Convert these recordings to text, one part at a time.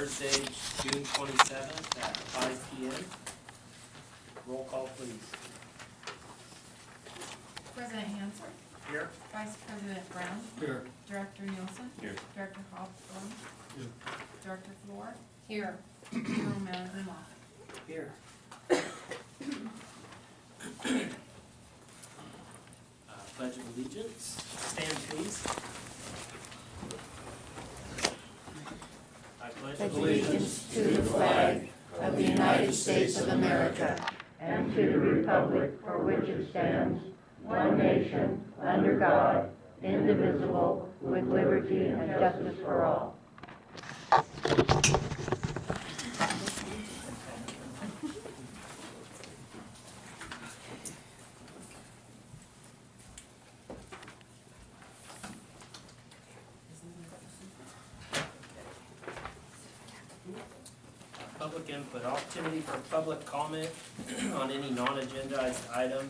Thursday, June 27th at 5 p.m. Roll call, please. President Hanser, Here. Vice President Brown, Here. Director Nielsen, Here. Director Hobsbawm, Here. Director Flor, here, General Manager Moffett. Here. Pledge of Allegiance. Stand, please. I pledge allegiance to the flag of the United States of America and to the republic for which it stands, one nation, under God, indivisible, with liberty and justice for all. Public input, opportunity for public comment on any non-agendized item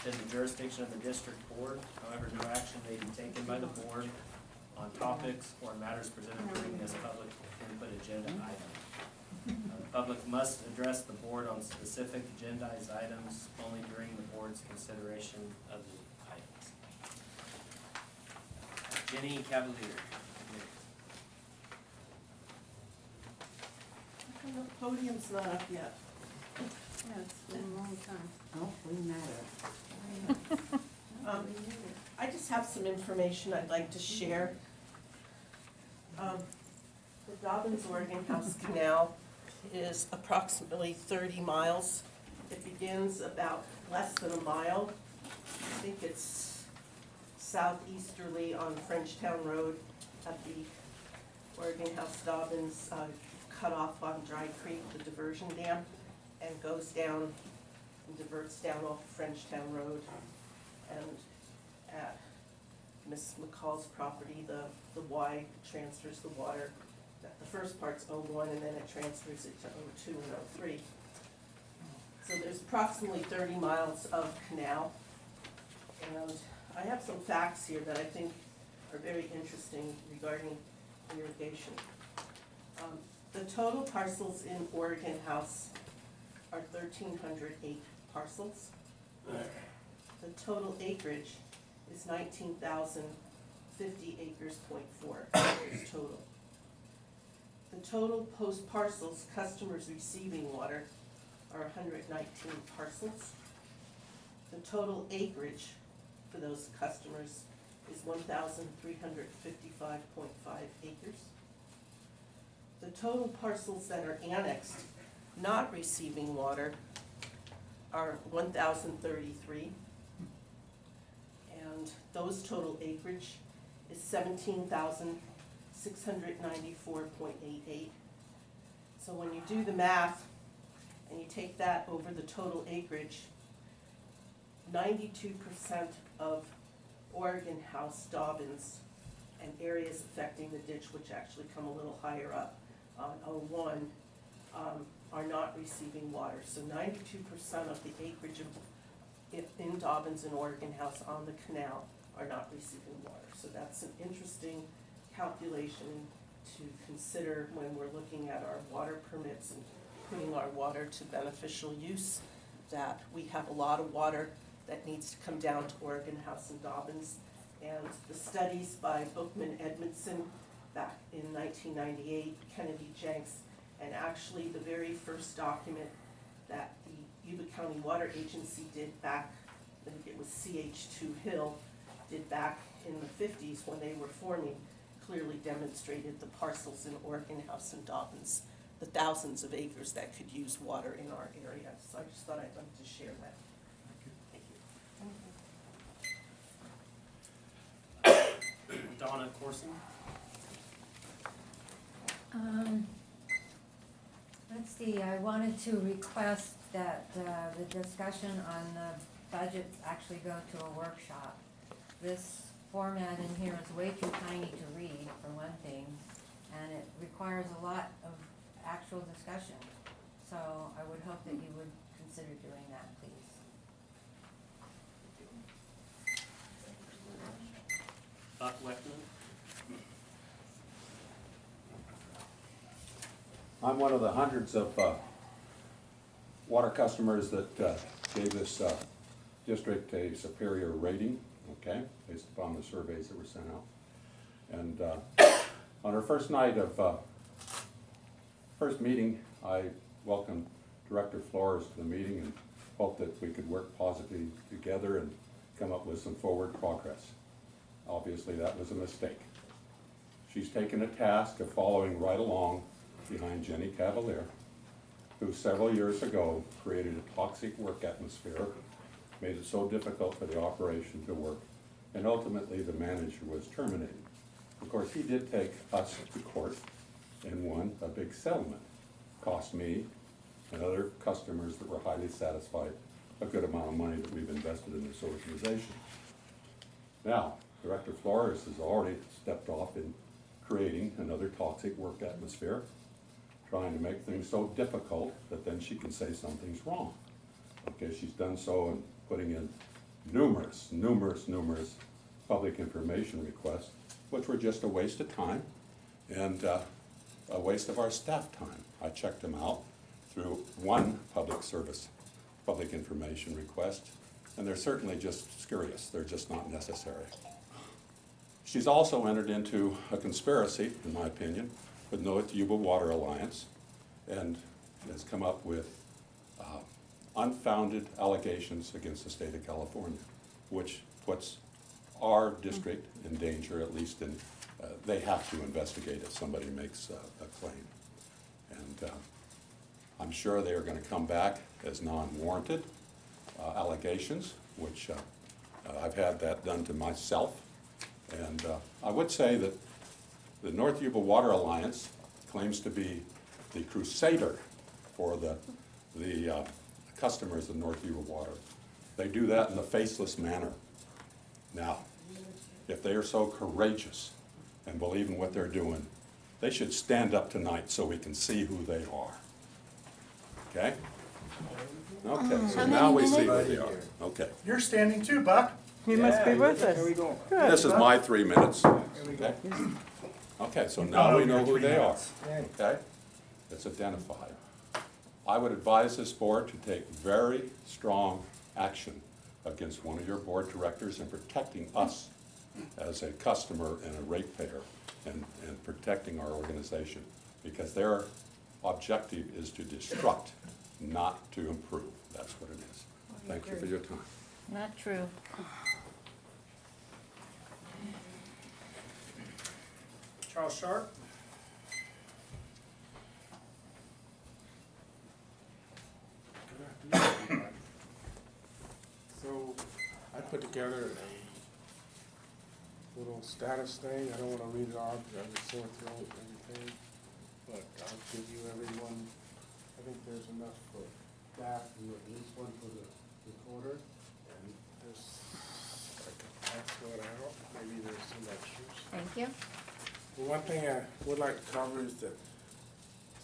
within the jurisdiction of the district board. However, no action may be taken by the board on topics or matters presented during this public input agenda item. The public must address the board on specific agendized items only during the board's consideration of the items. Jenny Cavalier. The podium's not up yet. Yeah, it's been a long time. Oh, we matter. I just have some information I'd like to share. The Dobbins Oregon House Canal is approximately 30 miles. It begins about less than a mile. I think it's southeasterly on Frenchtown Road at the Oregon House Dobbins cut off on Dry Creek, the diversion dam, and goes down and diverts down off Frenchtown Road. And at Miss McCall's property, the Y transfers the water. The first part's 01 and then it transfers it to 02 and 03. So there's approximately 30 miles of canal. And I have some facts here that I think are very interesting regarding irrigation. The total parcels in Oregon House are 1,308 parcels. The total acreage is 19,050 acres, .4 acres total. The total post parcels customers receiving water are 119 parcels. The total acreage for those customers is 1,355.5 acres. The total parcels that are annexed, not receiving water, are 1,033. And those total acreage is 17,694.88. So when you do the math and you take that over the total acreage, 92% of Oregon House Dobbins and areas affecting the ditch, which actually come a little higher up on 01, are not receiving water. So 92% of the acreage in Dobbins and Oregon House on the canal are not receiving water. So that's an interesting calculation to consider when we're looking at our water permits and putting our water to beneficial use, that we have a lot of water that needs to come down to Oregon House and Dobbins. And the studies by Bookman Edmondson back in 1998, Kennedy Jenks, and actually the very first document that the Yuba County Water Agency did back, I think it was CH2 Hill, did back in the 50s when they were forming, clearly demonstrated the parcels in Oregon House and Dobbins, the thousands of acres that could use water in our area. So I just thought I'd like to share that. Thank you. Donna Corson. Let's see, I wanted to request that the discussion on the budget actually go to a workshop. This format in here is way too tiny to read, for one thing, and it requires a lot of actual discussion. So I would hope that you would consider doing that, please. Buck Weckman. I'm one of the hundreds of water customers that gave this district a superior rating, okay, based upon the surveys that were sent out. And on our first night of first meeting, I welcomed Director Flores to the meeting and hoped that we could work positively together and come up with some forward progress. Obviously, that was a mistake. She's taken a task of following right along behind Jenny Cavalier, who several years ago created a toxic work atmosphere, made it so difficult for the operation to work, and ultimately the manager was terminated. Of course, he did take us to court and won a big settlement. Cost me and other customers that were highly satisfied a good amount of money that we've invested in this organization. Now, Director Flores has already stepped off in creating another toxic work atmosphere, trying to make things so difficult that then she can say something's wrong. Okay, she's done so in putting in numerous public information requests, which were just a waste of time and a waste of our staff time. I checked them out through one public information request, and they're certainly just spurious. They're just not necessary. She's also entered into a conspiracy, in my opinion, with NYWD Water Alliance, and has come up with unfounded allegations against the state of California, which puts our district in danger, at least in, they have to investigate if somebody makes a claim. And I'm sure they are going to come back as non-warranted allegations, which I've had that done to myself. And I would say that the North Yuba Water Alliance claims to be the crusader for the customers of North Yuba Water. They do that in a faceless manner. Now, if they are so courageous and believe in what they're doing, they should stand up tonight so we can see who they are. Okay? Okay, so now we see who they are. Okay. You're standing too, Buck. You must be with us. There we go. Good. This is my 3 minutes. Here we go. Okay? Okay, so now we know who they are. Okay. Okay? It's identified. I would advise this board to take very strong action against one of your board directors in protecting us as a customer and a ratepayer and protecting our organization, because their objective is to destruct, not to improve. That's what it is. Thank you for your time. Not true. Charles Sharp? So I put together a little status thing. I don't want to read it off because I just sort through everything. But I'll give you everyone, I think there's enough for staff and at least one for the recorder. And this, I can pass that out. Maybe there's some extras. Thank you. Well, one thing I would like to cover is that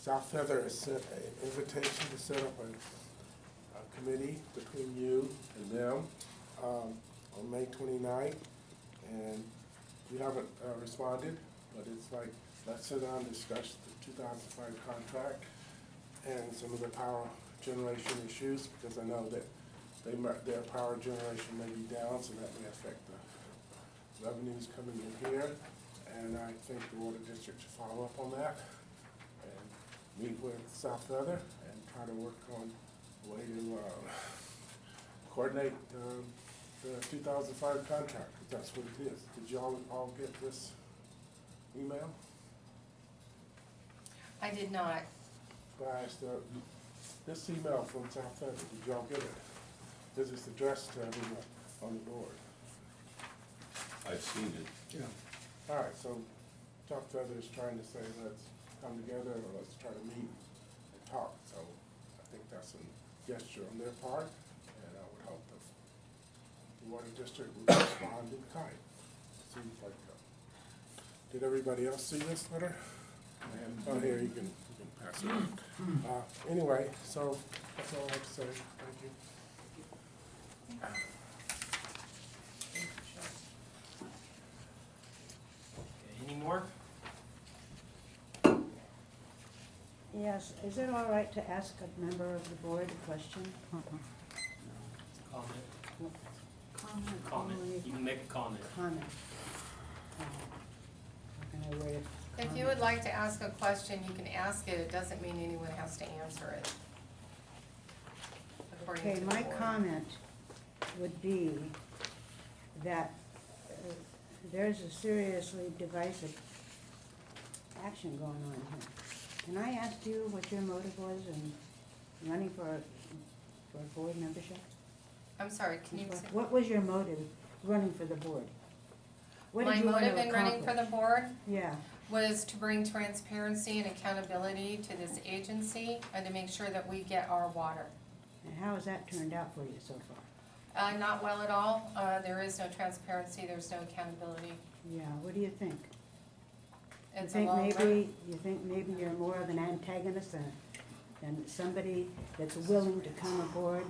South Feather has sent an invitation to set up a committee between you and them on May 29th, and you haven't responded, but it's like, let's sit down and discuss the 2005 contract and some of the power generation issues, because I know that their power generation may be down, so that may affect the revenues coming in here. And I think the water district should follow up on that and meet with South Feather and try to work on a way to coordinate the 2005 contract, if that's what it is. Did y'all all get this email? I did not. I asked, this email from South Feather, did y'all get it? Because it's addressed to everyone on the board. I've seen it. Yeah. All right, so South Feather is trying to say, let's come together, or let's try to meet and talk. So I think that's a gesture on their part, and I would hope that the water district will respond in kind. Seems like, did everybody else see this letter? Oh, here, you can pass it on. Anyway, so that's all I have to say. Thank you. Any more? Yes, is it all right to ask a member of the board a question? Comment, Comment comment, only. you can make a comment. Comment. How can I word it? If you would like to ask a question, you can ask it, it doesn't mean anyone has to answer it. According Okay, to the my board. comment would be that there's a seriously divisive action going on here. Can I ask you what your motive was in running for board membership? I'm sorry, can you say? What was your motive running for the board? What did My you want to motive in running for the accomplish? board Yeah, was to bring transparency and accountability to this agency and to make sure that we get our water. and how has that turned out for you so far? Not well at all. There is no transparency, there's no accountability. Yeah, what do you think? It's a long road. You think maybe you're more of an antagonist than somebody that's willing to come aboard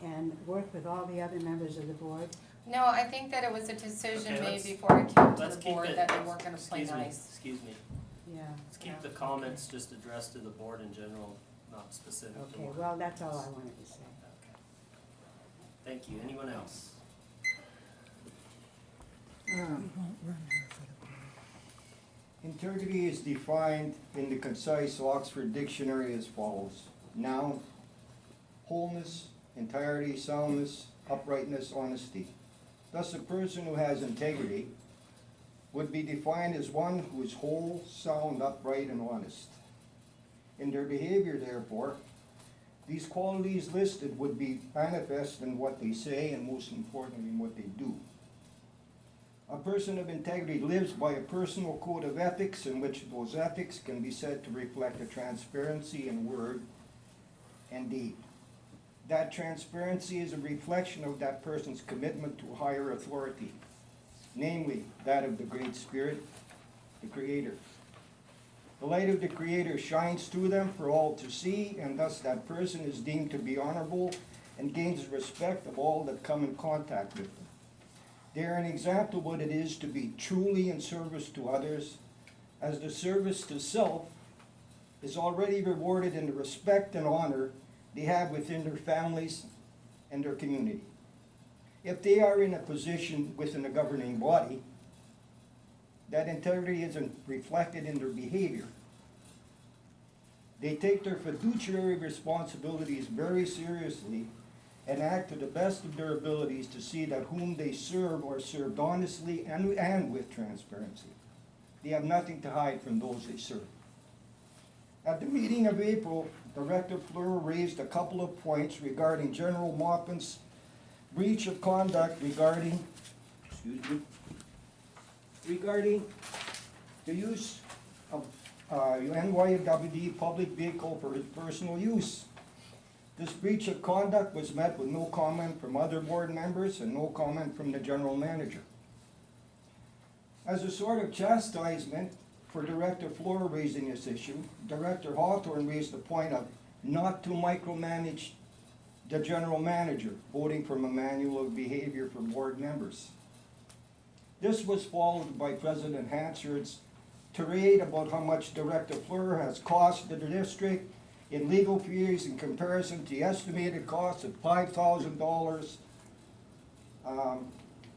and work with all the other members of the board? No, I think that it was a decision Okay, made let's- before I came to Let's the keep board it, that they weren't gonna play excuse me, nice. excuse me. Yeah, Let's keep the comments just addressed to the board in general, not specific to okay, one. well, that's all I wanted to say. Okay. Thank you. Anyone else? Integrity is defined in the concise Oxford Dictionary as follows. Noun, wholeness, entirety, soundness, uprightness, honesty. Thus, a person who has integrity would be defined as one who is whole, sound, upright, and honest. In their behavior, therefore, these qualities listed would be manifest in what they say and, most importantly, in what they do. A person of integrity lives by a personal code of ethics in which those ethics can be said to reflect a transparency in word and deed. That transparency is a reflection of that person's commitment to higher authority, namely that of the Great Spirit, the Creator. The light of the Creator shines through them for all to see, and thus that person is deemed to be honorable and gains the respect of all that come in contact with them. They are an example of what it is to be truly in service to others, as the service to self is already rewarded in the respect and honor they have within their families and their community. If they are in a position within a governing body, that integrity isn't reflected in their behavior. They take their fiduciary responsibilities very seriously and act to the best of their abilities to see that whom they serve are served honestly and with transparency. They have nothing to hide from those they serve. At the meeting of April, Director Fleur raised a couple of points regarding General Maupin's breach of conduct regarding the use of NYWD public vehicle for his personal use. This breach of conduct was met with no comment from other board members and no comment from the general manager. As a sort of chastisement for Director Fleur raising this issue, Director Hawthorne raised the point of not to micromanage the general manager, voting from a manual of behavior for board members. This was followed by President Hansard's tirade about how much Director Fleur has cost the district in legal fees in comparison to the estimated cost of $5,000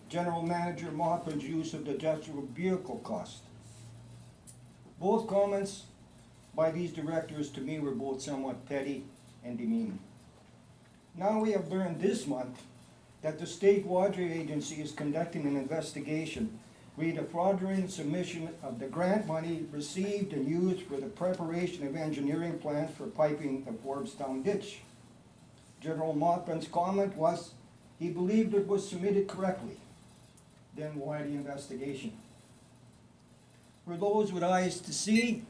General Manager Maupin's use of the district vehicle cost. Both comments by these directors to me were both somewhat petty and demeaning. Now we have learned this month that the State Water Agency is conducting an investigation re the fraudulent submission of the grant money received and used for the preparation of engineering plans for piping the Forbstown ditch. General Maupin's comment was he believed it was submitted correctly. Then why the investigation? For those with eyes to see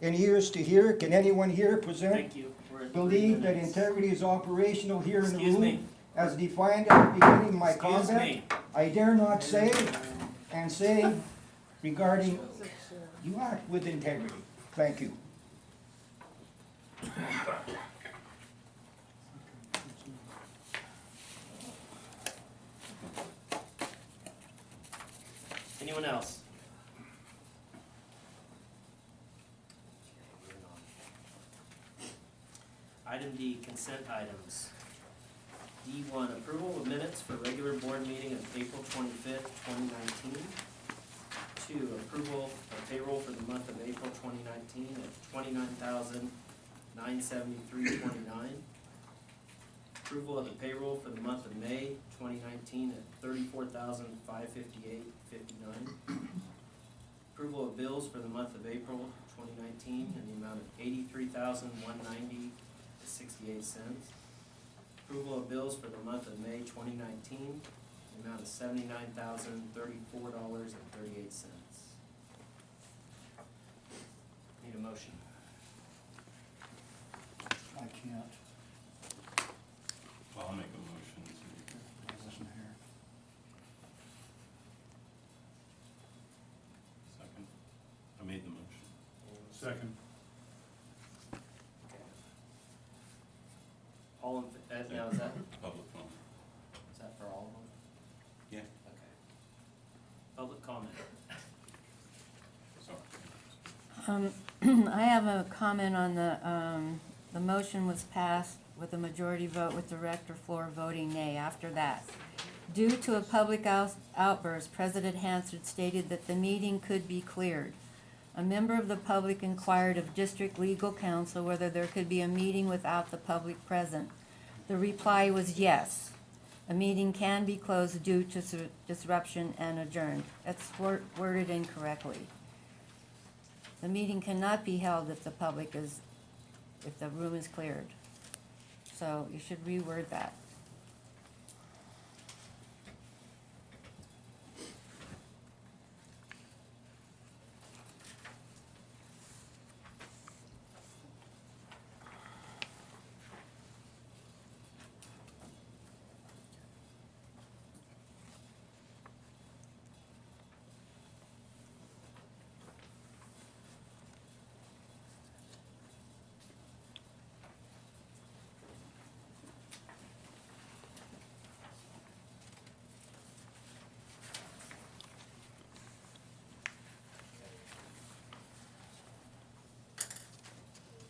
and ears to hear, can anyone here present? Thank you. We're at 3 Believe that minutes. integrity is operational here in the Excuse me. room as defined at the beginning of my Excuse comment? me. I dare not say and say regarding you act with integrity. Thank you. Anyone else? Item D, consent items. D1, approval of minutes for regular board meeting of April 25th, 2019. 2, approval of payroll for the month of April 2019 at $29,973.29. Approval of the payroll for the month of May 2019 at $34,558.59. Approval of bills for the month of April 2019 in the amount of $83,190.68. Approval of bills for the month of May 2019, the amount of $79,034.38. Need a motion. I can't. Well, I'll make a motion I wasn't here. second. I made the motion. Second. All in, now is that Public comment. for all of them? Yeah. Okay. Public comment. Sorry. I have a comment on the motion was passed with a majority vote with Director Floor voting nay. After that, due to a public outburst, President Hansard stated that the meeting could be cleared. A member of the public inquired of District Legal Counsel whether there could be a meeting without the public present. The reply was yes. A meeting can be closed due to disruption and adjourned. That's worded incorrectly. The meeting cannot be held if the room is cleared. So you should reword that.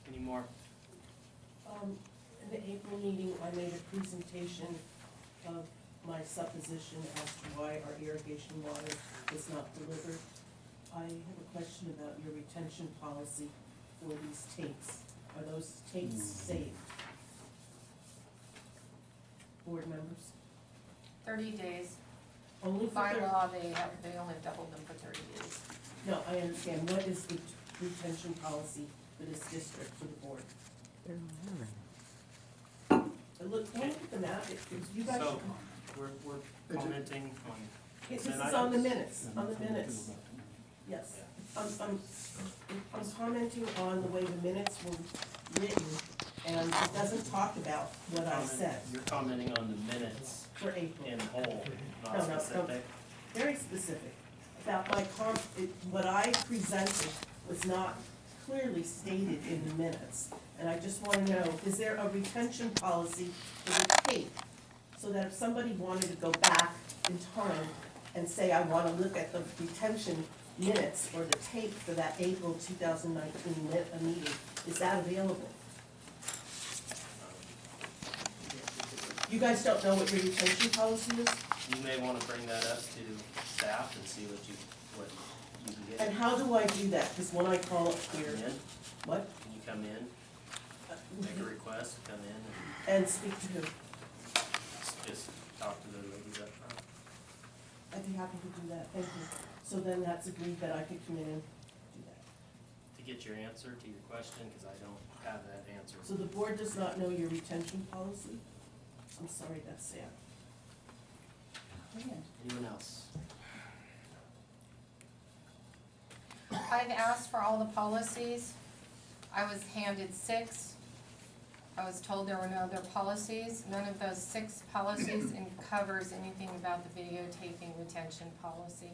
Any more? In the April meeting, I made a presentation of my supposition as to why our irrigation water was not delivered. I have a question about your retention policy for these tapes. Are those tapes saved? Board members? 30 days. Only for By thir- law, they only doubled them for 30 days. No, I understand. What is the retention policy for this district, for the board? Look at the map. You guys So, should, we're commenting on this consent is on the items? minutes, on the minutes. Yes. I'm commenting on the way the minutes were written, and it doesn't talk about what I said You're commenting on the minutes for April. in whole, No, not no, specific? Very specific. About my what I presented was not clearly stated in the minutes. And I just wanna know, is there a retention policy for the tape? So that if somebody wanted to go back in time and say, I wanna look at the retention minutes or the tape for that April 2019 meeting, is that available? You guys don't know what your retention policy is? You may wanna bring that up to staff and see what you can get. And how do I do that? Because when I call it Come here, in, what? can you come in, make a request, come in And speak to who? and just talk to the ladies up front? I'd be happy to do that, thank you. So then that's agreed that I could come in and do that. To get your answer to your question, cause I don't have that answer. So the board does not know your retention policy? I'm sorry, that's sad. Anyone else? I've asked for all the policies. I was handed 6. I was told there were no other policies. None of those 6 policies covers anything about the videotaping retention policy.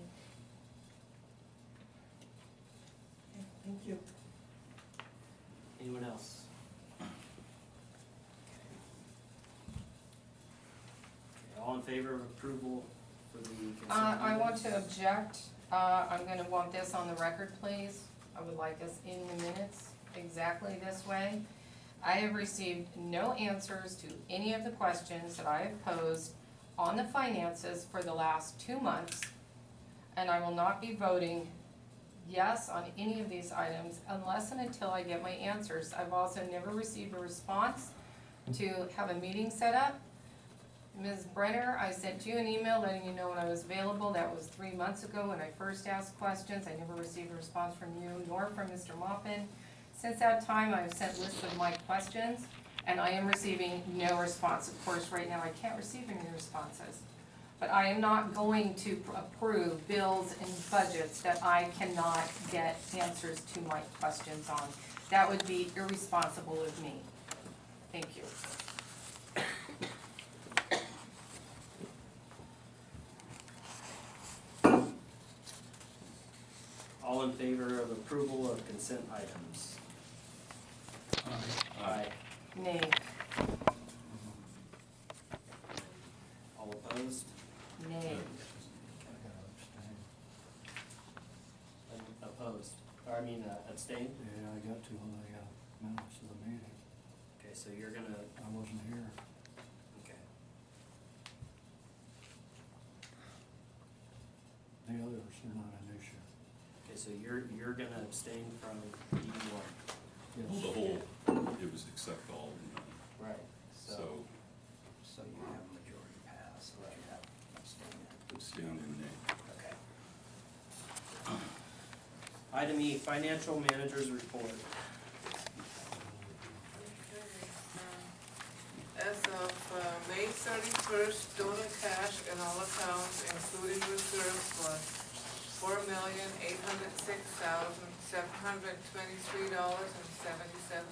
Okay, thank you. Anyone else? Okay, all in favor of approval for the consent I want items? to object. I'm gonna want this on the record, please. I would like this in the minutes, exactly this way. I have received no answers to any of the questions that I have posed on the finances for the last 2 months, and I will not be voting yes on any of these items unless and until I get my answers. I've also never received a response to have a meeting set up. Ms. Brenner, I sent you an email letting you know when I was available. That was 3 months ago when I first asked questions. I never received a response from you nor from Mr. Maupin. Since that time, I've sent lists of my questions, and I am receiving no response. Of course, right now, I can't receive any responses. But I am not going to approve bills and budgets that I cannot get answers to my questions on. That would be irresponsible of me. Thank you. All in favor of approval of consent items? Aye. Nay. All opposed? Nay. Opposed, abstain? Yeah, I got to on the minutes of the meeting. Okay, so you're gonna, I wasn't here. okay, The others are not an issue. okay, so you're gonna abstain from E1. Yes. The whole, it was accept all, Right. so So you have a majority pass, but you have abstain. abstain and nay. Okay. Item E, financial manager's report. As of May 31st, total cash in all accounts, including reserves, was $4,806,723.77.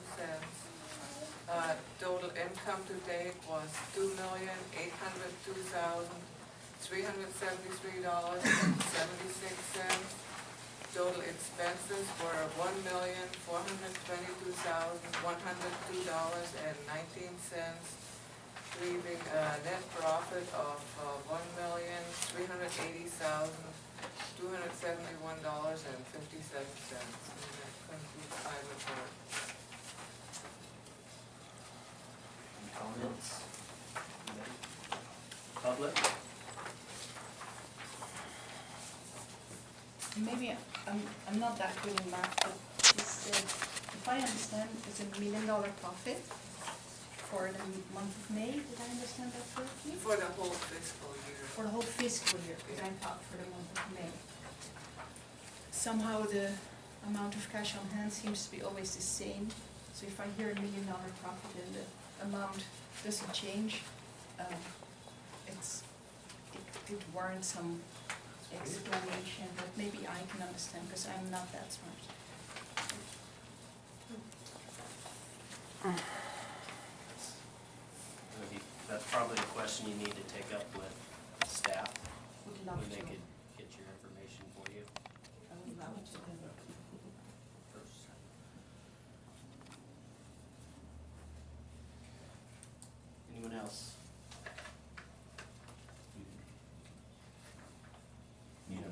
Total income to date was $2,802,373.76. Total expenses were $1,422,102.19, leaving a net profit of $1,380,271.57. And that concludes my report. Any comments? Public? Maybe I'm not that good in math, but it's, if I understand, it's $1 million profit for the month of May. Did I understand that correctly? For the whole fiscal year. For the whole fiscal year, because I thought for the month of May. Somehow the amount of cash on hand seems to be always the same. So if I hear $1 million profit and the amount doesn't change, it warrants some explanation that maybe I can understand, because I'm not that smart. That's probably a question you need to take up with staff, Would love when they to. could get your information for you. I would love to. First. Anyone else? Need a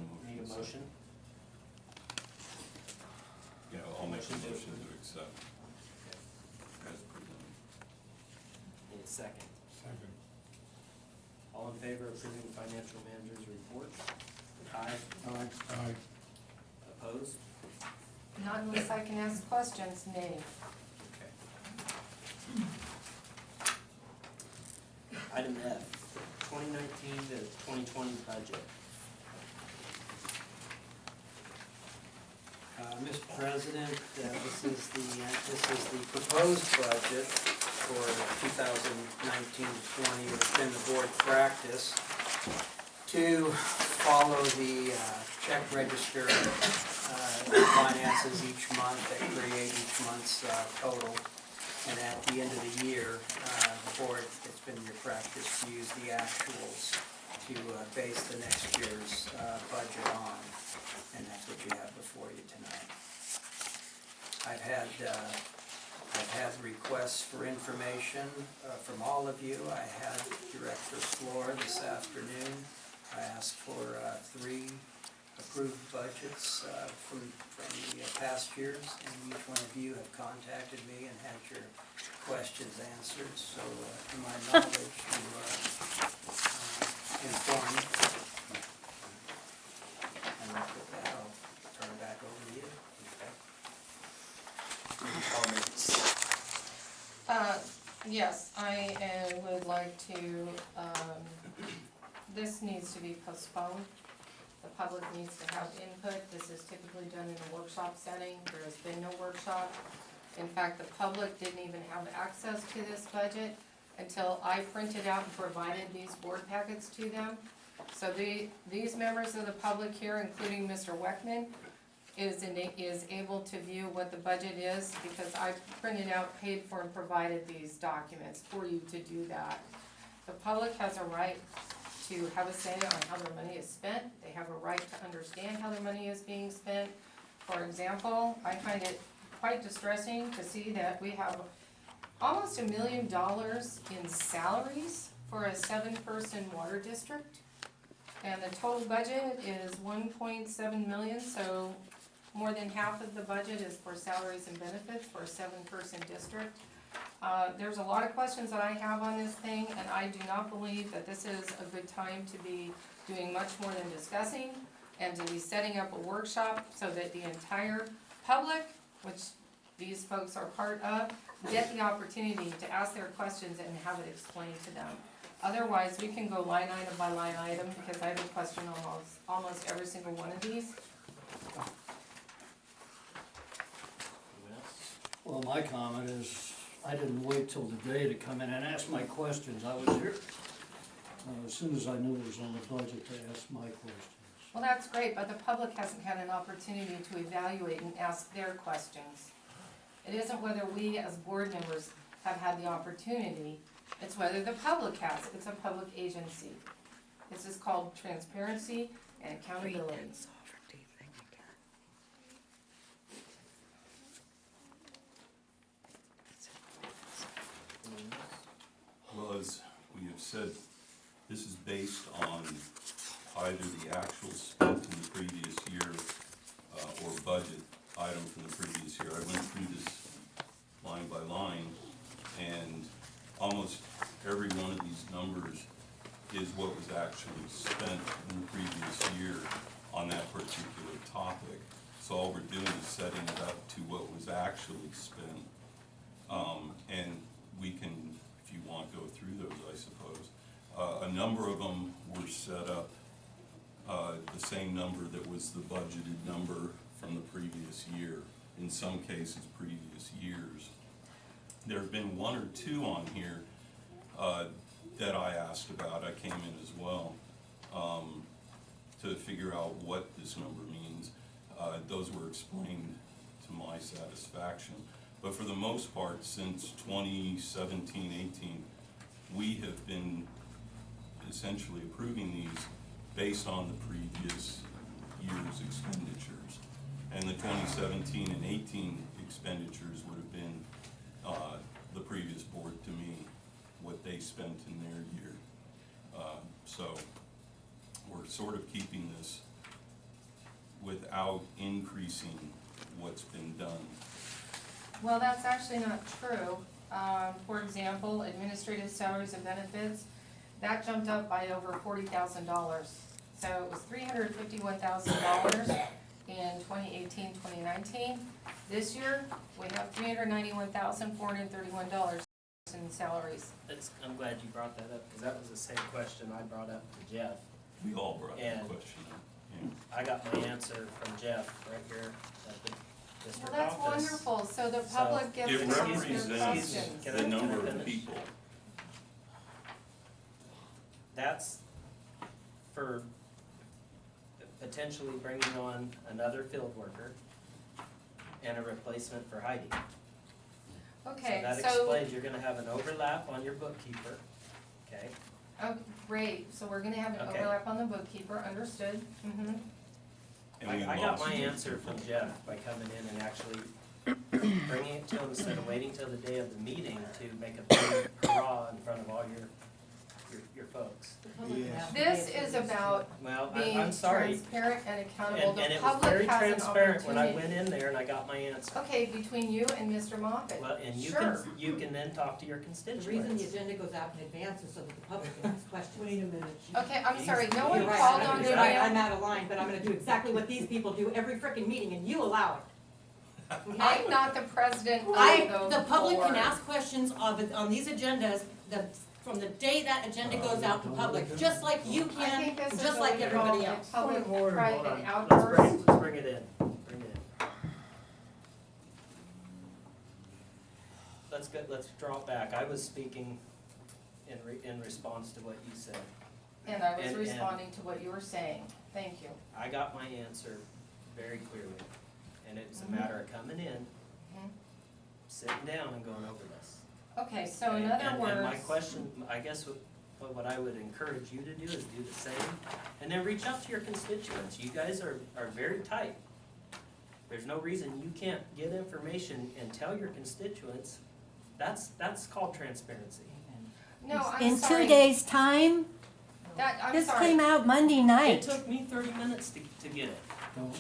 motion? Yeah, I'll make a Motion to motion approve. to accept Okay. as presented. Need a second. Second. All in favor of approving the financial manager's report? Aye. Aye. Opposed? Not unless I can ask questions, nay. Okay. Item F, 2019 to 2020 budget. Mr. President, this is the proposed budget for 2019-20. It's been the board practice to follow the check register finances each month that create each month's total. And at the end of the year, the board, it's been your practice to use the actuals to base the next year's budget on. And that's what you have before you tonight. I've had requests for information from all of you. I had Director Floor this afternoon. I asked for 3 approved budgets from the past years, and each one of you have contacted me and had your questions answered, so to my knowledge, you are informed. And with that, I'll turn it back over to you. Any comments? Yes, I would like to, this needs to be postponed. The public needs to have input. This is typically done in a workshop setting. There has been no workshop. In fact, the public didn't even have access to this budget until I printed out and provided these board packets to them. So these members of the public here, including Mr. Weckman, is able to view what the budget is, because I printed out, paid for, and provided these documents for you to do that. The public has a right to have a say on how their money is spent. They have a right to understand how their money is being spent. For example, I find it quite distressing to see that we have almost $1 million in salaries for a 7-person water district. And the total budget is 1.7 million, so more than half of the budget is for salaries and benefits for a 7-person district. There's a lot of questions that I have on this thing, and I do not believe that this is a good time to be doing much more than discussing and to be setting up a workshop so that the entire public, which these folks are part of, get the opportunity to ask their questions and have it explained to them. Otherwise, we can go line item by line item, because I have a question on almost every single one of these. Well, my comment is, I didn't wait till the day to come in and ask my questions. I was here as soon as I knew it was on the budget to ask my questions. Well, that's great, but the public hasn't had an opportunity to evaluate and ask their questions. It isn't whether we as board members have had the opportunity, it's whether the public has. It's a public agency. This is called transparency and accountability. Well, as we have said, this is based on either the actual spent in the previous year or budget item from the previous year. I went through this line by line, and almost every one of these numbers is what was actually spent in the previous year on that particular topic. So all we're doing is setting it up to what was actually spent. And we can, if you want, go through those, I suppose. A number of them were set up the same number that was the budgeted number from the previous year, in some cases previous years. There have been one or two on here that I asked about. I came in as well to figure out what this number means. Those were explained to my satisfaction. But for the most part, since 2017-18, we have been essentially approving these based on the previous year's expenditures. And the 2017 and 18 expenditures would have been the previous board to me, what they spent in their year. So we're sort of keeping this without increasing what's been done. Well, that's actually not true. For example, administrative salaries and benefits, that jumped up by over $40,000. So it was $351,000 in 2018-2019. This year, we have $391,431 in salaries. I'm glad you brought that up, because that was the same question I brought up to Jeff. We all brought that And question up. Yeah. I got my answer from Jeff right here at the Well, district that's office. wonderful, so the public gets It to ask their represents questions. Can I- the can I number of finish? people. That's for potentially bringing on another field worker and a replacement for Heidi. Okay, So that so, explains you're gonna have an overlap on your bookkeeper, okay? oh, great, so we're gonna have an Okay. overlap on the bookkeeper, understood, mm-hmm. And we I got my lost answer from Jeff by coming in and actually bringing it to him instead of waiting till the day of the meeting to make a big hurrah in front of all your your folks. This is about Well, being I'm sorry. transparent and accountable. And The it was very public has an transparent when I opportunity. went in there and I got my answer. Okay, between you and Mr. Moffett. Well, and Sure. you can then talk to your The constituents. reason the agenda goes out in advance is so that the public can ask questions. Wait a minute. Okay, I'm sorry, no one You're right, called I'm- on you're you, right, I'm ma'am. out of line, but I'm gonna do exactly what these people do every frickin' meeting, and you allow it. Okay? I'm not the president of The public can board. ask questions on these agendas, from the day that agenda goes out to public, just like you I can, think this is just what like we everybody call a else. public, Hold on, private hold on. outburst. Let's bring it in, bring it in. Let's draw it back. I was speaking in response to what you said. And I was And- responding to what you were saying. Thank you. I got my answer very clearly, and it's a Mhm. matter of coming in, Mhm. sitting down and going over this. Okay, so in And- other and my words, question, I guess what I would encourage you to do is do the same, and then reach out to your constituents. You guys are very tight. There's no reason you can't get information and tell your constituents. That's called transparency. no, I'm In sorry. 2 days' time, I'm this sorry. came out Monday It night. took me 30 minutes to get it.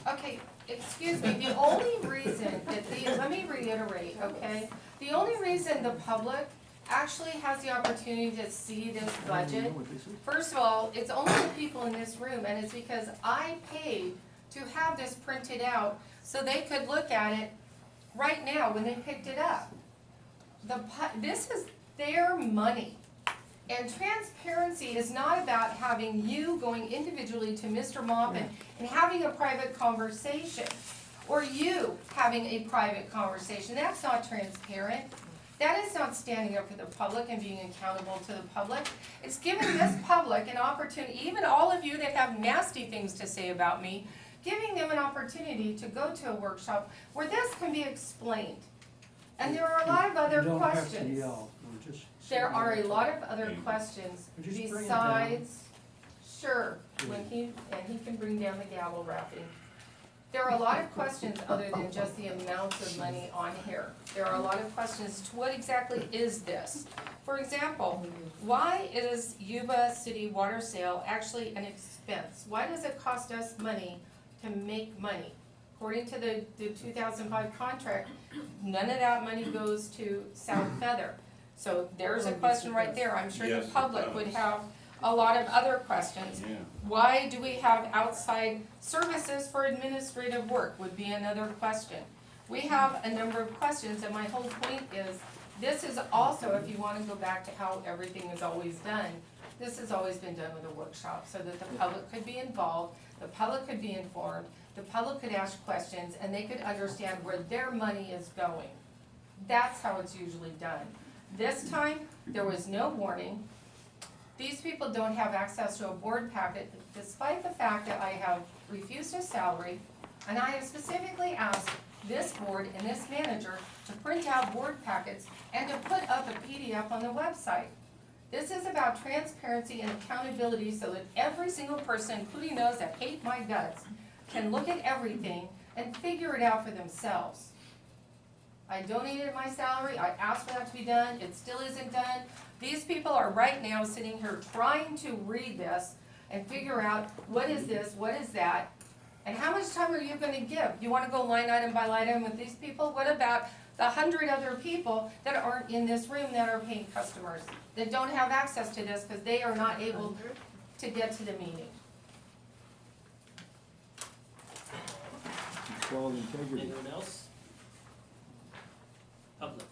Okay, excuse me, the only reason that let me reiterate, okay? The only reason the public actually has the opportunity to see this budget, first of all, it's only the people in this room, and it's because I paid to have this printed out so they could look at it right now when they picked it up. This is their money. And transparency is not about having you going individually to Mr. Moffett and having a private conversation, or you having a private conversation. That's not transparent. That is not standing up for the public and being accountable to the public. It's giving this public an opportunity, even all of you that have nasty things to say about me, giving them an opportunity to go to a workshop where this can be explained. And there are a lot of other You don't have to questions. yell, we're just. There are a lot of other questions Just bring it down. besides, sure, and he can bring down the gavel wrapping. There are a lot of questions other than just the amount of money on here. There are a lot of questions to what exactly is this? For example, why is Yuba City water sale actually an expense? Why does it cost us money to make money? According to the 2005 contract, none of that money goes to South Feather. So there's a question right there. I'm sure Yes, the it public would does. have a lot of other questions. Yeah. Why do we have outside services for administrative work would be another question. We have a number of questions, and my whole point is, this is also, if you wanna go back to how everything is always done, this has always been done with a workshop, so that the public could be involved, the public could be informed, the public could ask questions, and they could understand where their money is going. That's how it's usually done. This time, there was no warning. These people don't have access to a board packet, despite the fact that I have refused a salary, and I have specifically asked this board and this manager to print out board packets and to put up a PDF on the website. This is about transparency and accountability so that every single person, including those that hate my guts, can look at everything and figure it out for themselves. I donated my salary, I asked for that to be done, it still isn't done. These people are right now sitting here trying to read this and figure out what is this, what is that, and how much time are you gonna give? You wanna go line item by line item with these people? What about the 100 other people that aren't in this room that are paying customers, that don't have access to this because they are not able to get to the meeting? Anyone else? Public.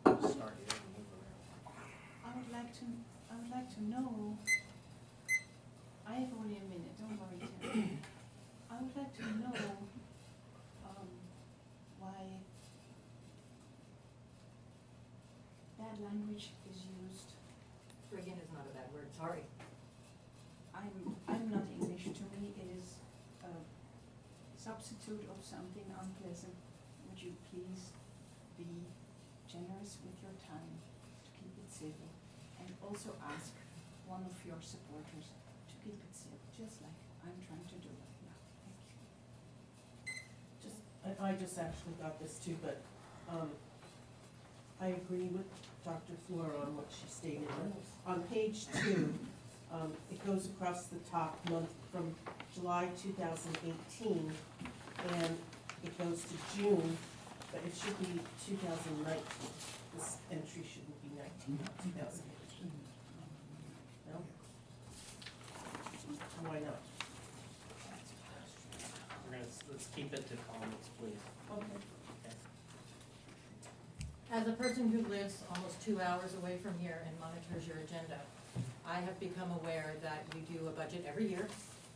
Start here and move around. I would like to know, I have only a minute, don't worry, Terry. I would like to know, why bad language is used. Friggin' is not a bad word, sorry. I'm not English, to me it is a substitute of something unpleasant. Would you please be generous with your time to keep it civil? And also ask one of your supporters to keep it civil, just like I'm trying to do right now. Thank you. I just actually got this too, but, I agree with Dr. Fleur on what she stated. On page 2, it goes across the top month from July 2018, and it goes to June, but it should be 2019. This entry shouldn't be 2018. No? Why not? Let's keep it to comments, please. Okay. As a person who lives almost 2 hours away from here and monitors your agenda, I have become aware that you do a budget every year,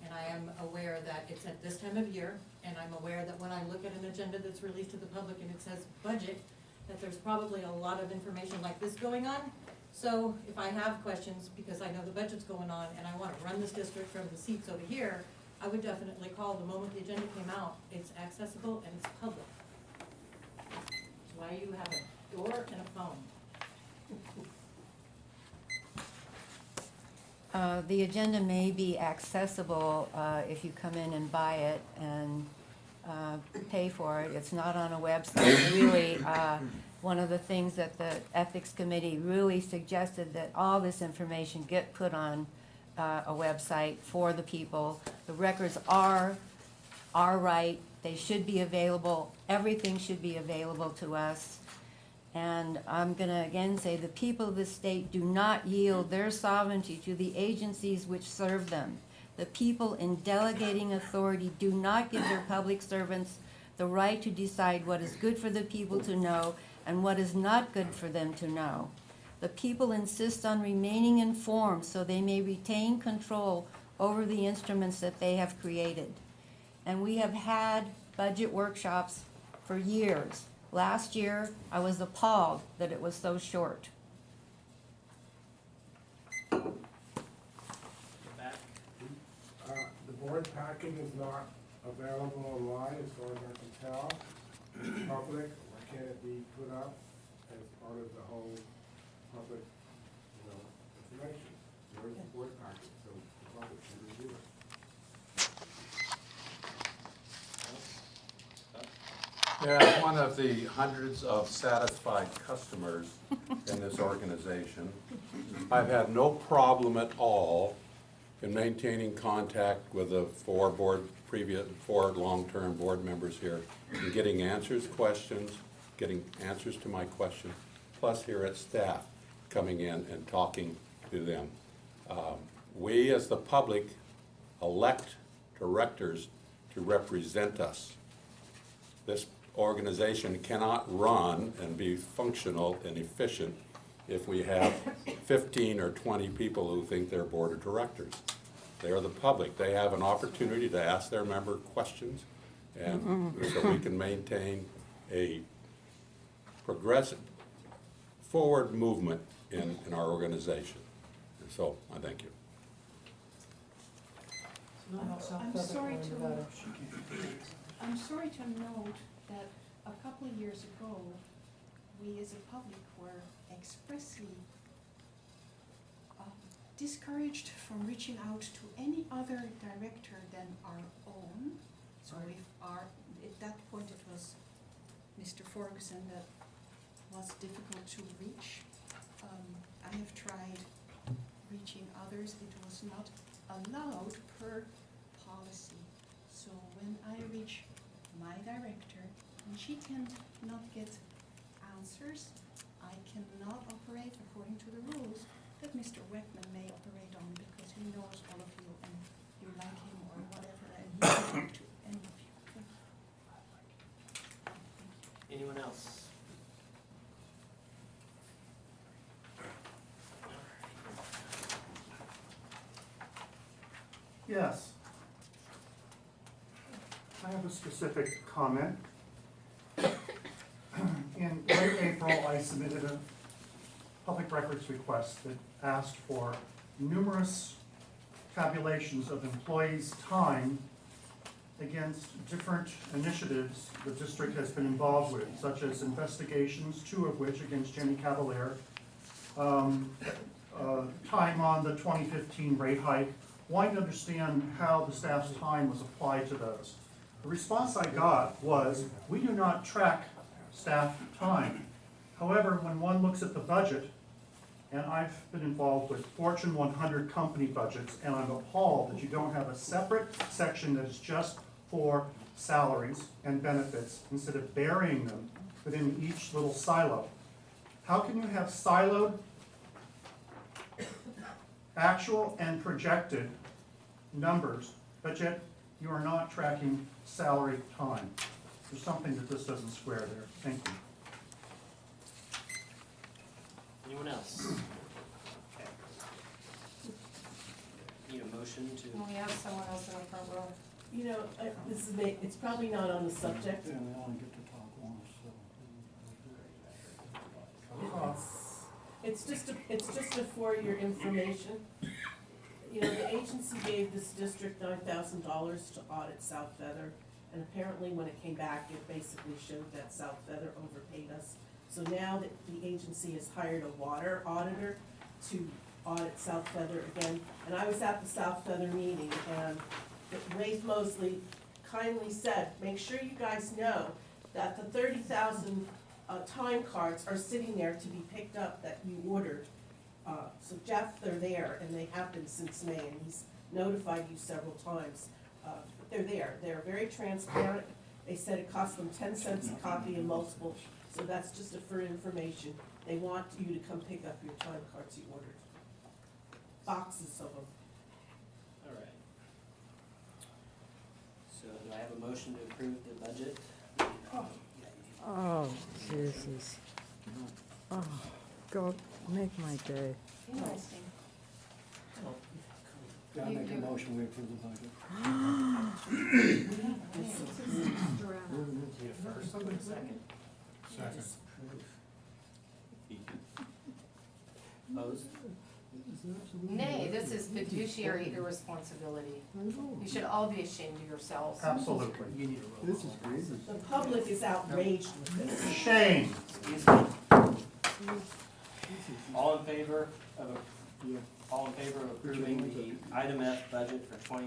and I am aware that it's at this time of year, and I'm aware that when I look at an agenda that's released to the public and it says budget, that there's probably a lot of information like this going on. So if I have questions, because I know the budget's going on and I want to run this district from the seats over here, I would definitely call the moment the agenda came out. It's accessible and it's public. That's why you have a door and a phone. The agenda may be accessible if you come in and buy it and pay for it. It's not on a website. Really, one of the things that the Ethics Committee really suggested that all this information get put on a website for the people. The records are right. They should be available. Everything should be available to us. And I'm going to again say the people of the state do not yield their sovereignty to the agencies which serve them. The people in delegating authority do not give their public servants the right to decide what is good for the people to know and what is not good for them to know. The people insist on remaining informed so they may retain control over the instruments that they have created. And we have had budget workshops for years. Last year, I was appalled that it was so short. Back. The board packet is not available online as far as I can tell. Public, why can't it be put up as part of the whole public, information? There is a board packet, so the public can review it. Yeah, one of the hundreds of satisfied customers in this organization. I've had no problem at all in maintaining contact with the four long-term board members here, and getting questions, getting answers to my questions, plus here at staff, coming in and talking to them. We, as the public, elect directors to represent us. This organization cannot run and be functional and efficient if we have 15 or 20 people who think they're board of directors. They are the public. They have an opportunity to ask their member questions, and so we can maintain a progressive, forward movement in our organization. And so, I thank you. I'm sorry to note that a couple of years ago, we as a public were expressly discouraged from reaching out to any other director than our own. So at that point it was Mr. Ferguson that was difficult to reach. I have tried reaching others. It was not allowed per policy. So when I reach my director and she cannot get answers, I cannot operate according to the rules that Mr. Weckman may operate on, because he knows all of you and you like him or whatever, and he can talk to any of you. Anyone else? Yes. I have a specific comment. In late April, I submitted a public records request that asked for numerous tabulations of employees' time against different initiatives the district has been involved with, such as investigations, 2 of which against Jenny Cavalier, time on the 2015 rate hike, wanting to understand how the staff's time was applied to those. The response I got was, we do not track staff time. However, when one looks at the budget, and I've been involved with Fortune 100 company budgets, and I'm appalled that you don't have a separate section that is just for salaries and benefits instead of burying them within each little silo. How can you have siloed actual and projected numbers, but yet you are not tracking salary time? There's something that this doesn't square there. Thank you. Anyone else? Okay. Need a motion to, We have someone else in the front row. You know, this is, it's probably not on the subject. And they only get to talk once, It's just a for your information. You know, the agency gave this district $9,000 to audit South Feather, and apparently when it came back, it basically showed that South Feather overpaid us. So now that the agency has hired a water auditor to audit South Feather again, and I was at the South Feather meeting, and Ray Mosley kindly said, make sure you guys know that the 30,000 time cards are sitting there to be picked up that you ordered. So Jeff, they're there, and they have been since May, and he's notified you several times. But they're there. They're very transparent. They said it cost them 10 cents a copy and multiple, so that's just for information. They want you to come pick up your time cards you ordered. Boxes of them. all right. So do I have a motion to approve the budget? Oh, Jesus. Oh, God, make my day. Interesting. Yeah, I make a motion, we approve the budget. Need a first, and a second. Second. Opposed? Nay, this is fiduciary irresponsibility. You should all be ashamed of yourselves. Absolutely. You need a roll call. The public is outraged with this. Shame. Excuse me. All in favor of, all in favor of approving the item F budget for 2019-2020?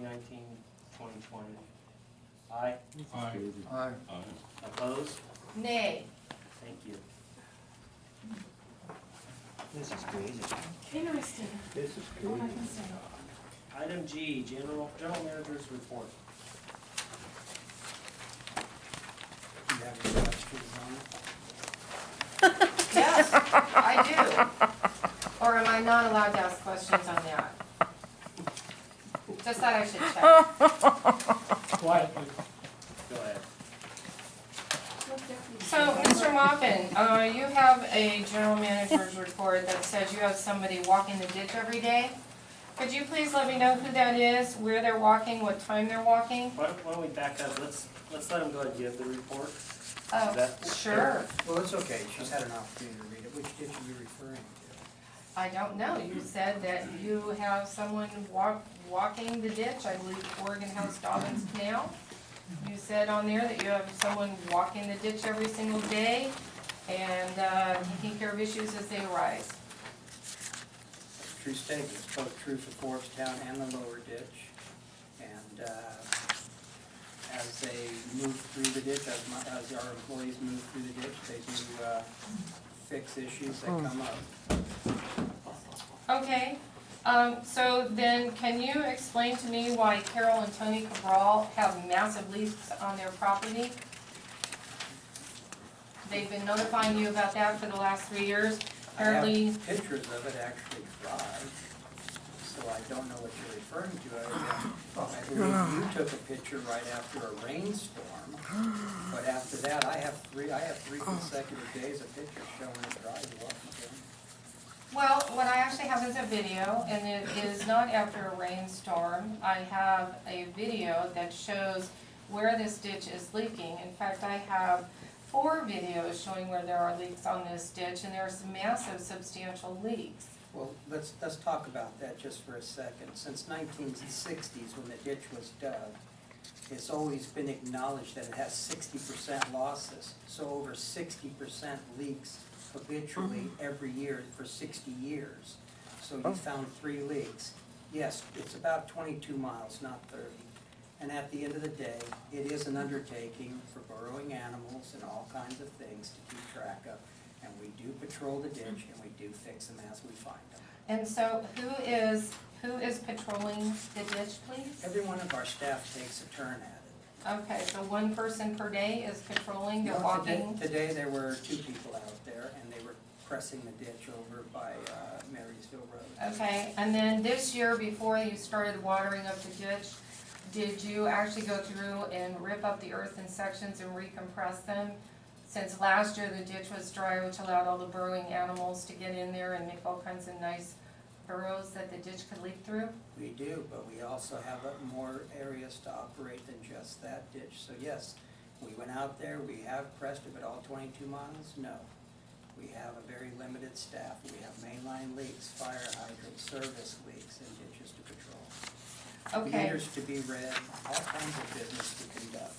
Aye. Aye. Aye. Opposed? Nay. Thank you. This is crazy. Interesting. This is All I crazy. can say. Item G, general manager's report. Do you have any questions on it? Yes, I do. Or am I not allowed to ask questions on that? Just thought I should check. Quiet, please. Go ahead. So, Mr. Moppin, you have a general manager's report that says you have somebody walking the ditch every day. Could you please let me know who that is, where they're walking, what time they're walking? Why don't we back up? Let's let him go ahead and give the report. Oh, that- sure. Well, it's okay, she's had an opportunity to read it. Which ditch are you referring to? I don't know. You said that you have someone walking the ditch, I believe Oregon House Dobbins Canal. You said on there that you have someone walking the ditch every single day and taking care of issues as they arise. True statement, it's both true for Foresttown and the lower ditch. And as they move through the ditch, as our employees move through the ditch, they do fix issues that come up. Okay, so then can you explain to me why Carol and Tony Cabral have massive leaks on their property? They've been notifying you about that for the last 3 years. Apparently, I have pictures of it actually dry, so I don't know what you're referring to. I believe you took a picture right after a rainstorm, but after that, I have three consecutive days of pictures showing it dry. You're welcome to. well, what I actually have is a video, and it is not after a rainstorm. I have a video that shows where this ditch is leaking. In fact, I have 4 videos showing where there are leaks on this ditch, and there are some massive, substantial leaks. Well, let's talk about that just for a second. Since 1960s, when the ditch was dug, it's always been acknowledged that it has 60% losses. So over 60% leaks habitually every year for 60 years. So you found 3 leaks. Yes, it's about 22 miles, not 30. And at the end of the day, it is an undertaking for burrowing animals and all kinds of things to keep track of. And we do patrol the ditch, and we do fix them as we find them. And so who is patrolling the ditch, please? Every one of our staff takes a turn at it. Okay, so one person per day is patrolling, they're No, today- walking? Today, there were 2 people out there, and they were pressing the ditch over by Marysville Road. Okay, and then this year, before you started watering up the ditch, did you actually go through and rip up the earth in sections and recompress them? Since last year the ditch was dry, which allowed all the burrowing animals to get in there and make all kinds of nice burrows that the ditch could leak through? We do, but we also have more areas to operate than just that ditch. So yes, we went out there, we have pressed it, but all 22 miles? No. We have a very limited staff. We have mainline leaks, fire hydrants, service leaks, and ditches to patrol. Okay. Meters to be read, all kinds of business to conduct.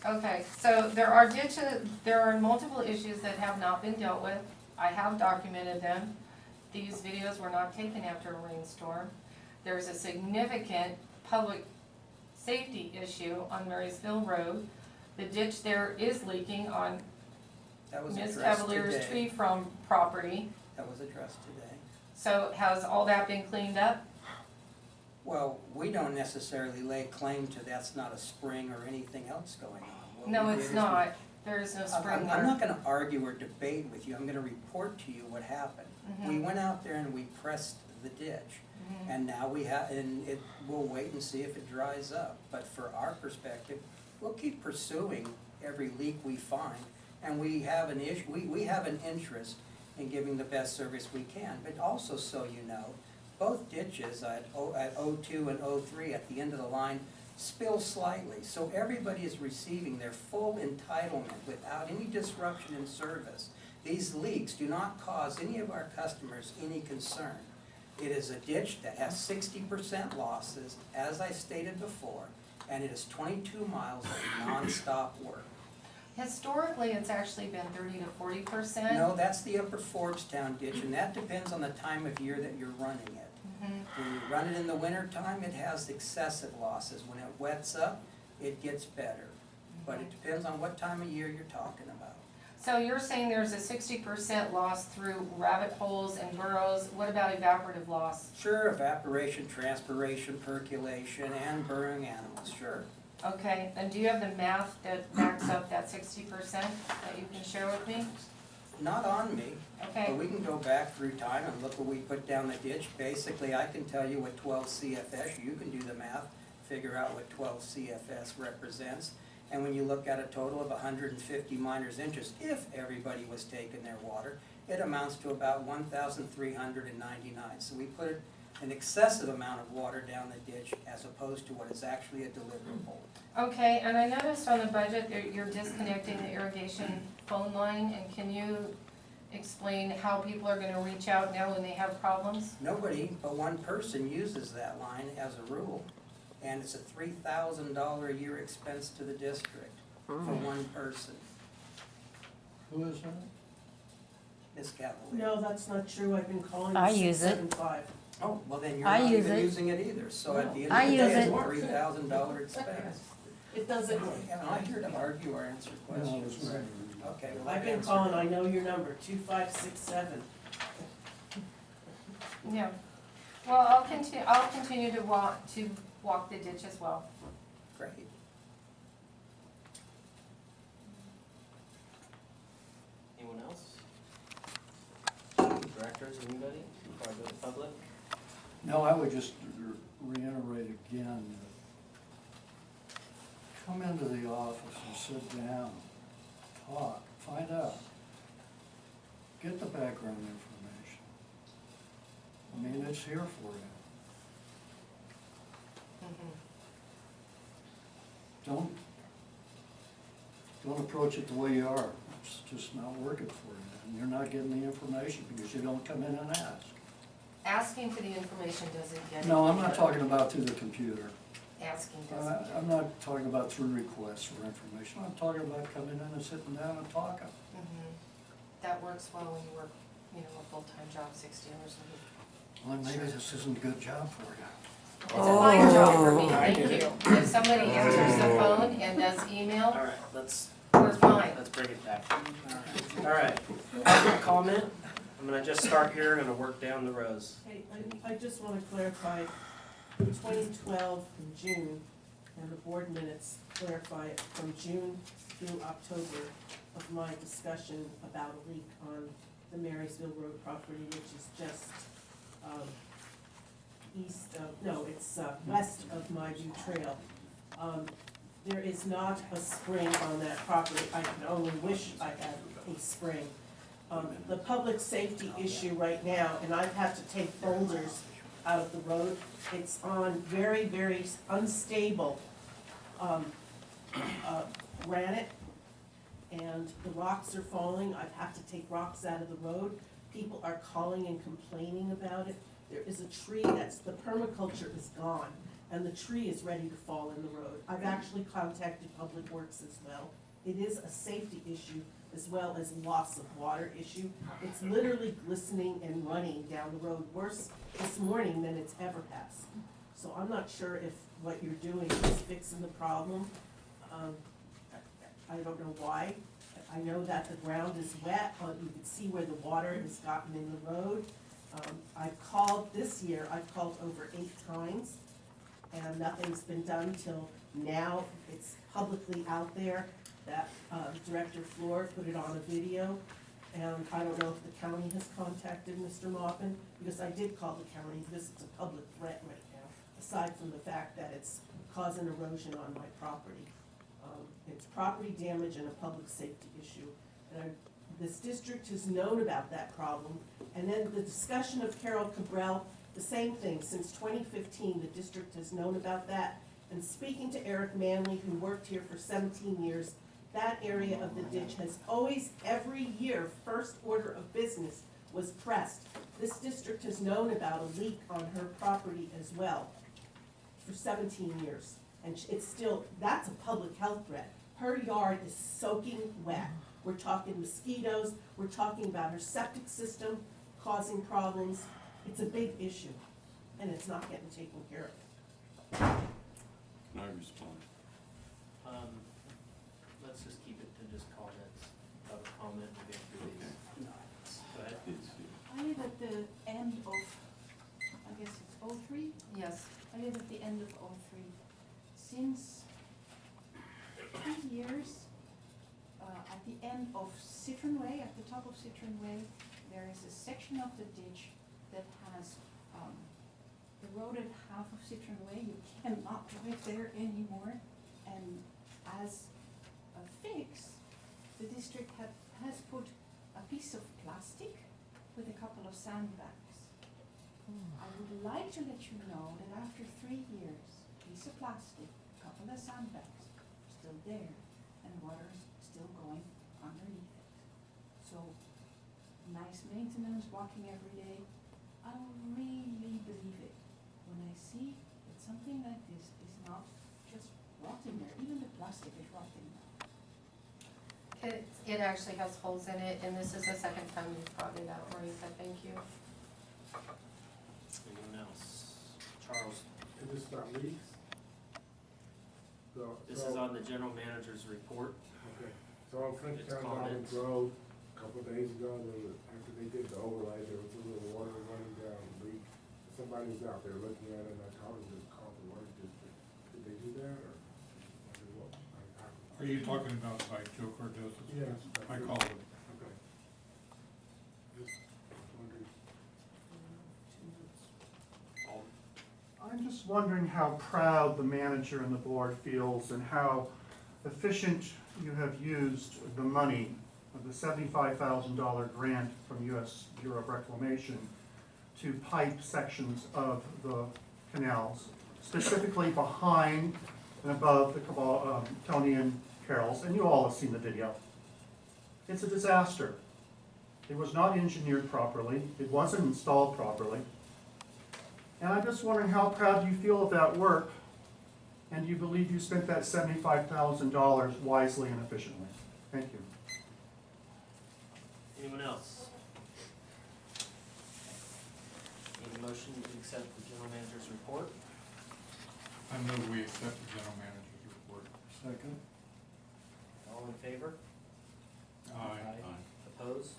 Okay, so there are ditches, there are multiple issues that have not been dealt with. I have documented them. These videos were not taken after a rainstorm. There's a significant public safety issue on Marysville Road. The ditch there is leaking on That was Ms. addressed Cavalier's today. tree from property. That was addressed today. So has all that been cleaned up? Well, we don't necessarily lay claim to that's not a spring or anything else going on. What No, we did it's is we- not. There is no spring I'm there. not gonna argue or debate with you, I'm gonna report to you what happened. We Mhm. went out there and we pressed the ditch, Mhm. and now we'll wait and see if it dries up. But for our perspective, we'll keep pursuing every leak we find, and we have an issue, we have an interest in giving the best service we can. But also, so you know, both ditches at O2 and O3 at the end of the line spill slightly, so everybody is receiving their full entitlement without any disruption in service. These leaks do not cause any of our customers any concern. It is a ditch that has 60% losses, as I stated before, and it is 22 miles of nonstop work. Historically, it's actually been 30 to 40%. No, that's the upper Forbestown ditch, and that depends on the time of year that you're running it. Mhm. When you run it in the wintertime, it has excessive losses. When it wets up, it gets better. But it depends on what time of year you're talking about. So you're saying there's a 60% loss through rabbit holes and burrows. What about evaporative loss? Sure, evaporation, transpiration, percolation, and burrowing animals, sure. Okay, and do you have the math that backs up that 60% that you can share with me? Not on me. Okay. But we can go back through time and look what we put down the ditch. Basically, I can tell you what 12 CFS, you can do the math, figure out what 12 CFS represents. And when you look at a total of 150 miners interest, if everybody was taking their water, it amounts to about 1,399. So we put an excessive amount of water down the ditch as opposed to what is actually a deliverable. Okay, and I noticed on the budget that you're disconnecting the irrigation phone line, and can you explain how people are gonna reach out now when they have problems? Nobody but one person uses that line as a rule, and it's a $3,000 a year expense to the district for one person. Who is that? Ms. Cavalier. No, that's not true, I've been calling I use it. 675. Oh, well then you're I not use even it. using it either, so at the end I of the use day, it's a it. $3,000 expense. It doesn't, Am I here to argue or answer No, I was questions? wondering. Okay, well, I've I've been answered. calling, I know your number, 2567. Yeah. Well, I'll continue to walk the ditch as well. Great. Anyone else? Directors, anybody, before I go to public? No, I would just reiterate again, come into the office and sit down, talk, find out. Get the background information. I mean, it's here for you. Don't approach it the way you are. It's just not working for you. And you're not getting the information because you don't come in and ask. Asking for the information doesn't get it. No, I'm not talking about through the computer. Asking doesn't get it. I'm not talking about through requests for information. I'm talking about coming in and sitting down and talking. Mhm. That works well when you work, a full-time job, 60 hours a week. Well, maybe this isn't a good job for you. It's a fine job for me, thank you. If somebody answers the phone and does email, All right, let's we're we're fine. Let's bring it back. All right, public comment. I'm gonna just start here and I'm gonna work down the rows. Hey, I just want to clarify, 2012 in June, and the board minutes clarify from June through October of my discussion about a leak on the Marysville Road property, which is just west of my view trail. There is not a spring on that property. I can only wish I had a spring. The public safety issue right now, and I've had to take boulders out of the road, it's on very, very unstable granite, and the rocks are falling. I've had to take rocks out of the road. People are calling and complaining about it. There is a tree the permaculture is gone, and the tree is ready to fall in the road. I've actually contacted Public Works as well. It is a safety issue as well as loss of water issue. It's literally glistening and running down the road, worse this morning than it's ever has. So I'm not sure if what you're doing is fixing the problem. I don't know why. I know that the ground is wet. You can see where the water has gotten in the road. I've called this year, I've called over 8 times, and nothing's been done till now. It's publicly out there that Director Floor put it on a video, and I don't know if the county has contacted Mr. Maupin, because I did call the county, because it's a public threat right now, aside from the fact that it's causing erosion on my property. It's property damage and a public safety issue. And this district has known about that problem, and then the discussion of Carol Cabral, the same thing. Since 2015, the district has known about that. And speaking to Eric Manley, who worked here for 17 years, that area of the ditch has always, every year, first order of business was pressed. This district has known about a leak on her property as well for 17 years. And it's still, that's a public health threat. Her yard is soaking wet. We're talking mosquitoes, we're talking about her septic system causing problems. It's a big issue, and it's not getting taken care of. Can I respond? Let's just keep it to just comments, public comment, and get through these. Go ahead. I live at the end of, I guess it's 03? Yes. I live at the end of 03. Since 2 years, at the end of Citron Way, at the top of Citron Way, there is a section of the ditch that has eroded half of Citron Way. You cannot drive there anymore. And as a fix, the district has put a piece of plastic with a couple of sandbags. I would like to let you know that after 3 years, piece of plastic, couple of sandbags, still there, and water's still going underneath it. So, nice maintenance, walking every day. I really believe it when I see that something like this is not just rotting there, even the plastic is rotting now. It actually has holes in it, and this is the second time you've brought it up, Marisa, thank you. Anyone else? Charles? And it's not leaks? This is on the general manager's report. Okay, so on French It's Town comments. Robbins Road, a couple of days ago, after they did the overlay, there was a little water running down the leak. Somebody was out there looking at it, and I called the water district. Did they do that, or? Are you talking about like Joe Cortez? Yes. I called him. Okay. Just wondering. I'm just wondering how proud the manager and the board feels and how efficient you have used the money of the $75,000 grant from U.S. Bureau of Reclamation to pipe sections of the canals, specifically behind and above the Tony and Carol's, and you all have seen the video. It's a disaster. It was not engineered properly. It wasn't installed properly. And I'm just wondering how proud you feel of that work, and do you believe you spent that $75,000 wisely and efficiently? Thank you. Anyone else? Need a motion to accept the general manager's report? I move we accept the general manager's report. Second. All All in favor? Aye. Opposed?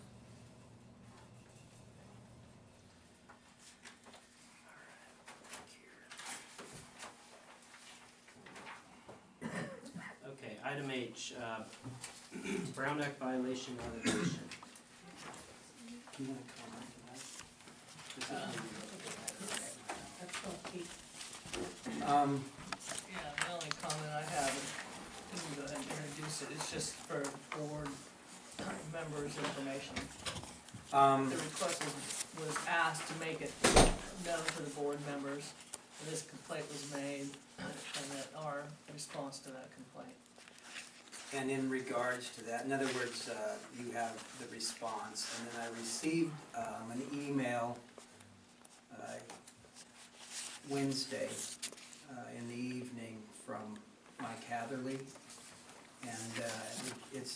Okay, item H, Brown Act violation allegation. Do you want to comment to that? That's okay. Yeah, the only comment I have, and you can go ahead and introduce it, it's just for board members' information. The request was asked to make it known to the board members that this complaint was made and that our response to that complaint. And in regards to that, in other words, you have the response, and then I received an email Wednesday in the evening from Mike Hatherley. And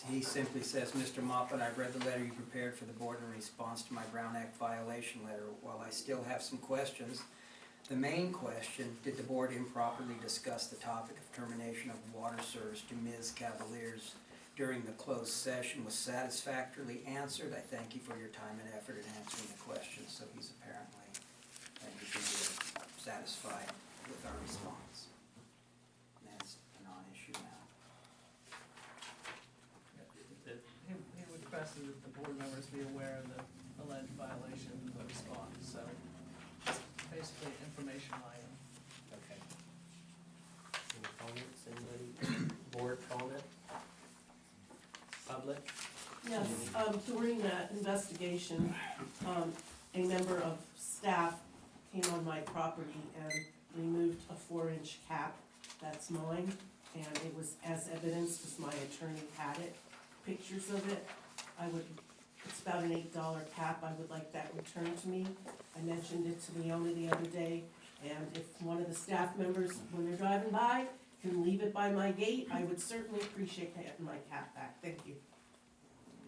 he simply says, Mr. Moppet, I've read the letter you prepared for the board in response to my Brown Act violation letter. While I still have some questions, the main question, did the board improperly discuss the topic of termination of water service to Ms. Cavaliers during the closed session, was satisfactorily answered? I thank you for your time and effort in answering the questions. So he's apparently, thank you for being satisfied with our response. And that's a non-issue now. He requested that the board members be aware of the alleged violation of the response, so it's basically an information item. Okay. Any comments, anybody, board comment? Public? Yes, during that investigation, a member of staff came on my property and removed a 4-inch cap, that's mine, and it was as evidence, because my attorney had it, pictures of it. It's about an $8 cap, I would like that returned to me. I mentioned it to Leona the other day, and if one of the staff members, when they're driving by, can leave it by my gate, I would certainly appreciate getting my cap back, thank you.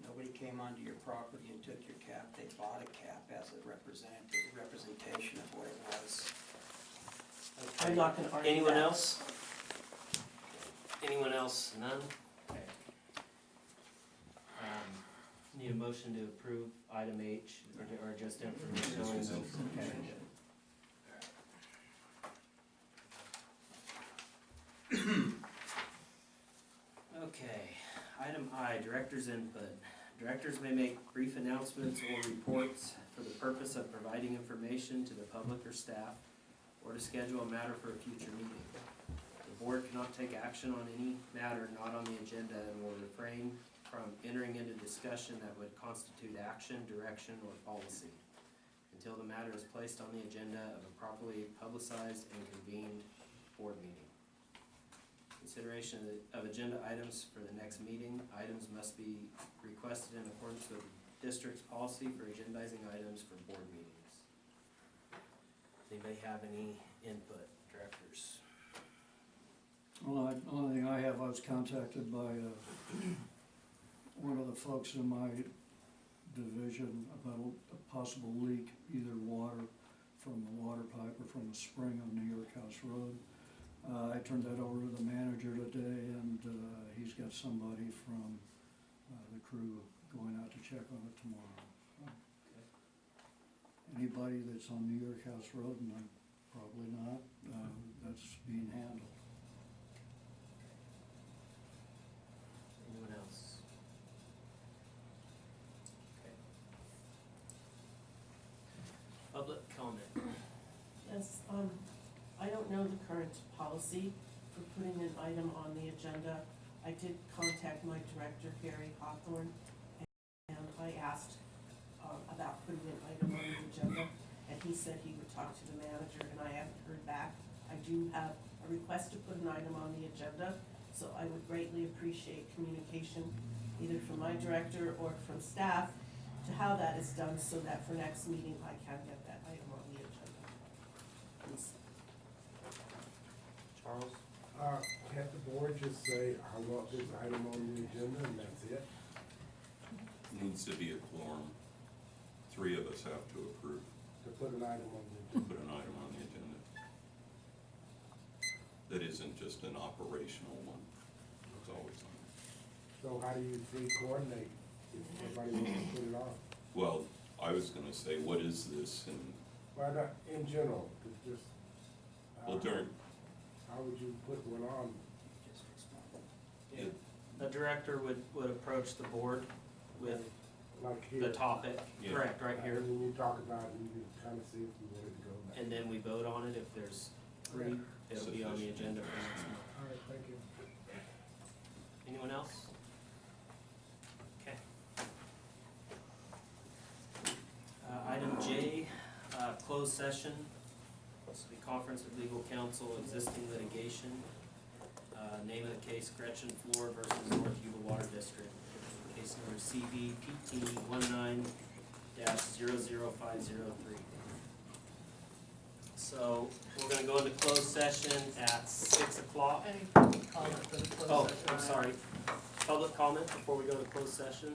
Nobody came onto your property and took your cap. They bought a cap as a representation of what it was. Okay. I'm not gonna argue Anyone that. else? Anyone else? None? Okay. Need a motion to approve item H, or just information? Okay. Okay, item I, director's input. Directors may make brief announcements or reports for the purpose of providing information to the public or staff, or to schedule a matter for a future meeting. The board cannot take action on any matter not on the agenda and will refrain from entering into discussion that would constitute action, direction, or policy until the matter is placed on the agenda of a properly publicized and convened board meeting. Consideration of agenda items for the next meeting. Items must be requested in accordance with the district's policy for agendizing items for board meetings. Does anybody have any input, directors? Well, the only thing I have, I was contacted by one of the folks in my division about a possible leak, either water from the water pipe or from a spring on New York House Road. I turned that over to the manager today, and he's got somebody from the crew going out to check on it tomorrow. So, anybody that's on New York House Road, and I'm probably not, that's being handled. Anyone else? Okay. Public comment. Yes, I don't know the current policy for putting an item on the agenda. I did contact my director, Gary Hawthorne, and I asked about putting an item on the agenda, and he said he would talk to the manager, and I haven't heard back. I do have a request to put an item on the agenda, so I would greatly appreciate communication, either from my director or from staff, to how that is done, so that for next meeting, I can get that item on the agenda. Please. Charles? Can't the board just say, I want this item on the agenda and that's it? Needs to be a quorum. 3 of us have to approve To put an item on the to agenda? put an item on the agenda. That isn't just an operational one. It's always on. So how do you three coordinate if somebody wants to put it on? Well, I was gonna say, what is this, and, Well, not in general, it's just, well, during, how would you put one on? Yeah. The director would approach the board with Like here? the topic, Yeah. correct, right here. And then you talk about it, and you can kind of see if you wanted to go back. And then we vote on it. If there's three, it'll be on the Sufficient. agenda for next month. All right, thank you. Anyone else? Okay. Item J, closed session. This will be conference with legal counsel, existing litigation. Name of the case, Gretchen Floor versus North Yuba Water District. Case number CVPT 19-00503. So, we're gonna go into closed session at 6 o'clock. Any public comment for the closed Oh, session? I'm sorry. Public comment before we go to closed session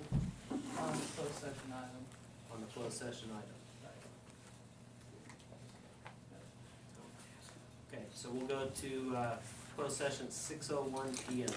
On the closed session item. on the closed session item. Okay, so we'll go to closed session 6:01 PM.